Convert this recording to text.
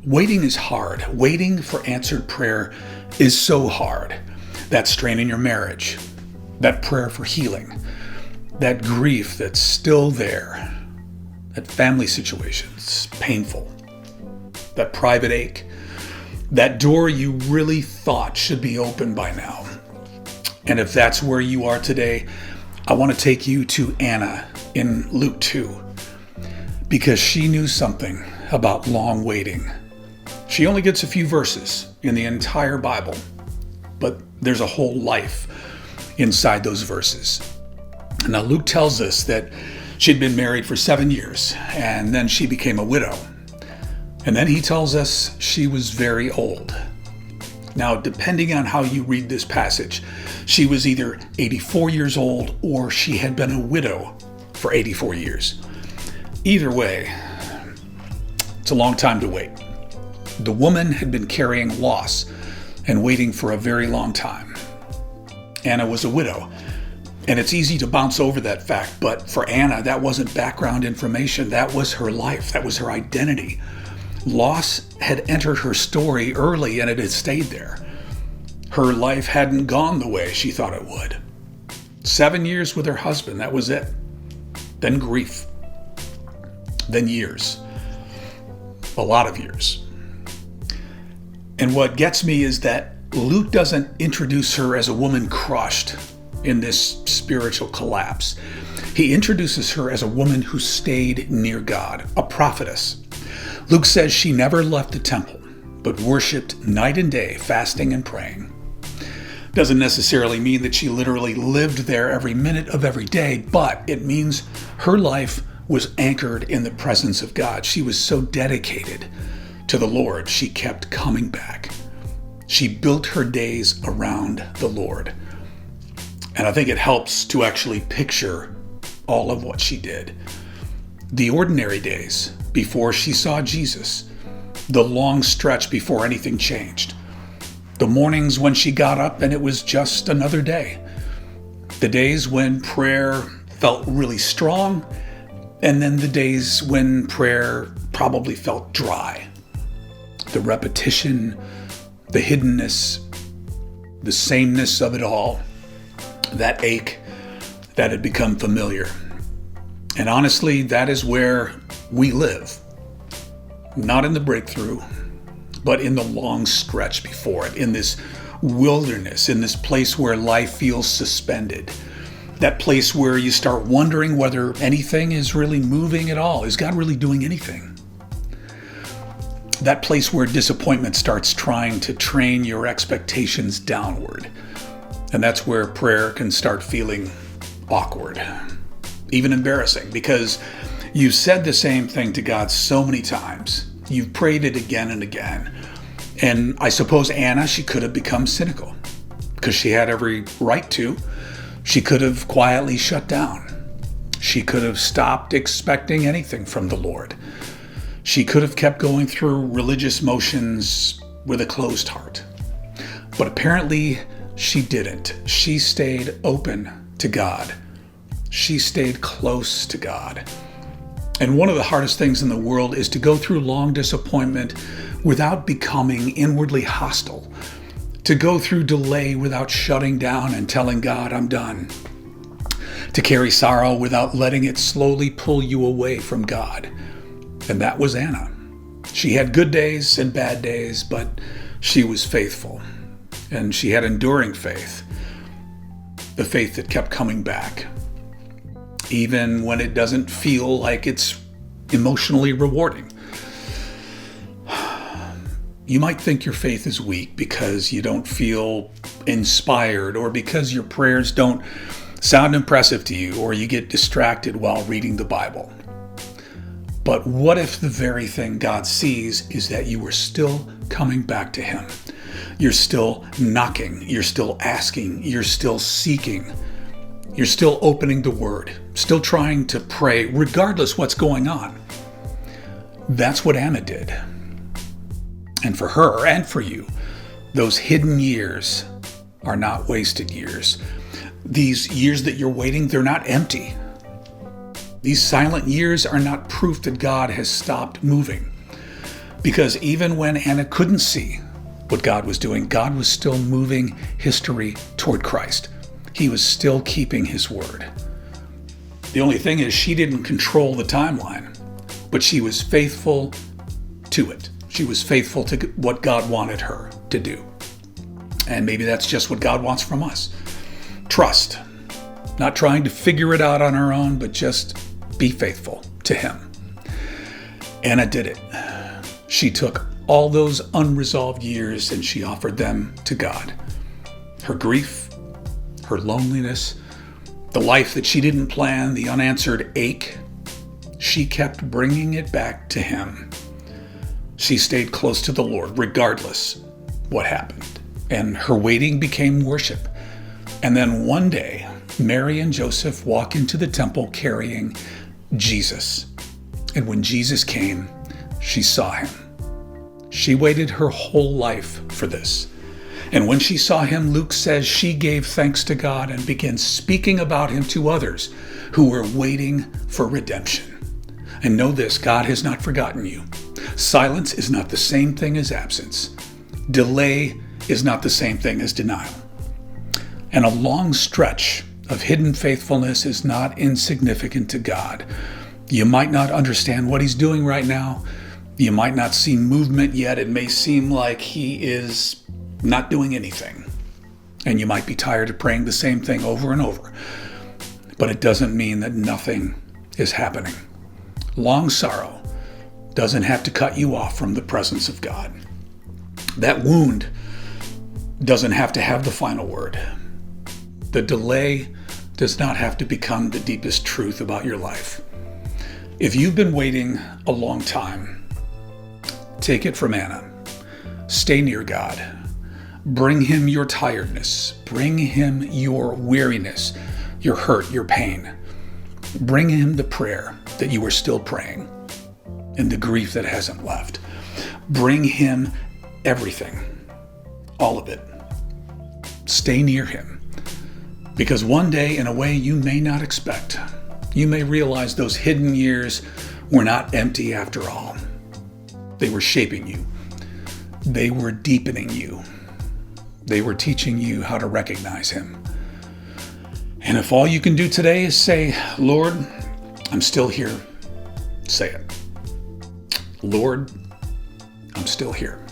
Waiting is hard. Waiting for answered prayer is so hard. That strain in your marriage, that prayer for healing, that grief that's still there, that family situation, it's painful, that private ache, that door you really thought should be open by now. And if that's where you are today, I want to take you to Anna in Luke 2, because she knew something about long waiting. She only gets a few verses in the entire Bible, but there's a whole life inside those verses. Now, Luke tells us that she'd been married for 7 years, and then she became a widow. And then he tells us she was very old. Now, depending on how you read this passage, she was either 84 years old or she had been a widow for 84 years. Either way, it's a long time to wait. The woman had been carrying loss and waiting for a very long time. Anna was a widow, and it's easy to bounce over that fact, but for Anna, that wasn't background information. That was her life. That was her identity. Loss had entered her story early, and it had stayed there. Her life hadn't gone the way she thought it would. 7 years with her husband, that was it. Then grief. Then years. A lot of years. And what gets me is that Luke doesn't introduce her as a woman crushed in this spiritual collapse. He introduces her as a woman who stayed near God, a prophetess. Luke says she never left the temple, but worshiped night and day, fasting and praying. Doesn't necessarily mean that she literally lived there every minute of every day, but it means her life was anchored in the presence of God. She was so dedicated to the Lord, she kept coming back. She built her days around the Lord. And I think it helps to actually picture all of what she did. The ordinary days before she saw Jesus, the long stretch before anything changed, the mornings when she got up and it was just another day, the days when prayer felt really strong, and then the days when prayer probably felt dry. The repetition, the hiddenness, the sameness of it all, that ache that had become familiar. And honestly, that is where we live. Not in the breakthrough, but in the long stretch before it, in this wilderness, in this place where life feels suspended. That place where you start wondering whether anything is really moving at all. Is God really doing anything? That place where disappointment starts trying to train your expectations downward. And that's where prayer can start feeling awkward, even embarrassing, because you've said the same thing to God so many times. You've prayed it again and again. And I suppose Anna, she could have become cynical because she had every right to. She could have quietly shut down. She could have stopped expecting anything from the Lord. She could have kept going through religious motions with a closed heart. But apparently she didn't. She stayed open to God. She stayed close to God. And one of the hardest things in the world is to go through long disappointment without becoming inwardly hostile. To go through delay without shutting down and telling God, I'm done. To carry sorrow without letting it slowly pull you away from God. And that was Anna. She had good days and bad days, but she was faithful. And she had enduring faith. The faith that kept coming back. Even when it doesn't feel like it's emotionally rewarding. You might think your faith is weak because you don't feel inspired, or because your prayers don't sound impressive to you, or you get distracted while reading the Bible. But what if the very thing God sees is that you are still coming back to Him? You're still knocking, you're still asking, you're still seeking, you're still opening the Word, still trying to pray regardless what's going on. That's what Anna did. And for her and for you, those hidden years are not wasted years. These years that you're waiting, they're not empty. These silent years are not proof that God has stopped moving. Because even when Anna couldn't see what God was doing, God was still moving history toward Christ. He was still keeping his word. The only thing is, she didn't control the timeline, but she was faithful to it. She was faithful to what God wanted her to do. And maybe that's just what God wants from us. Trust. Not trying to figure it out on our own, but just be faithful to him. Anna did it. She took all those unresolved years and she offered them to God. Her grief, her loneliness, the life that she didn't plan, the unanswered ache, she kept bringing it back to him. She stayed close to the Lord regardless what happened. And her waiting became worship. And then one day, Mary and Joseph walk into the temple carrying Jesus. And when Jesus came, she saw him. She waited her whole life for this. And when she saw him, Luke says she gave thanks to God and began speaking about him to others who were waiting for redemption. And know this, God has not forgotten you. Silence is not the same thing as absence. Delay is not the same thing as denial. And a long stretch of hidden faithfulness is not insignificant to God. You might not understand what he's doing right now. You might not see movement yet. It may seem like he is not doing anything. And you might be tired of praying the same thing over and over. But it doesn't mean that nothing is happening. Long sorrow doesn't have to cut you off from the presence of God. That wound doesn't have to have the final word. The delay does not have to become the deepest truth about your life. If you've been waiting a long time, take it from Anna. Stay near God. Bring him your tiredness. Bring him your weariness, your hurt, your pain. Bring him the prayer that you are still praying and the grief that hasn't left. Bring him everything, all of it. Stay near him, because one day, in a way you may not expect, you may realize those hidden years were not empty after all. They were shaping you. They were deepening you. They were teaching you how to recognize him. And if all you can do today is say, Lord, I'm still here, say it. Lord, I'm still here.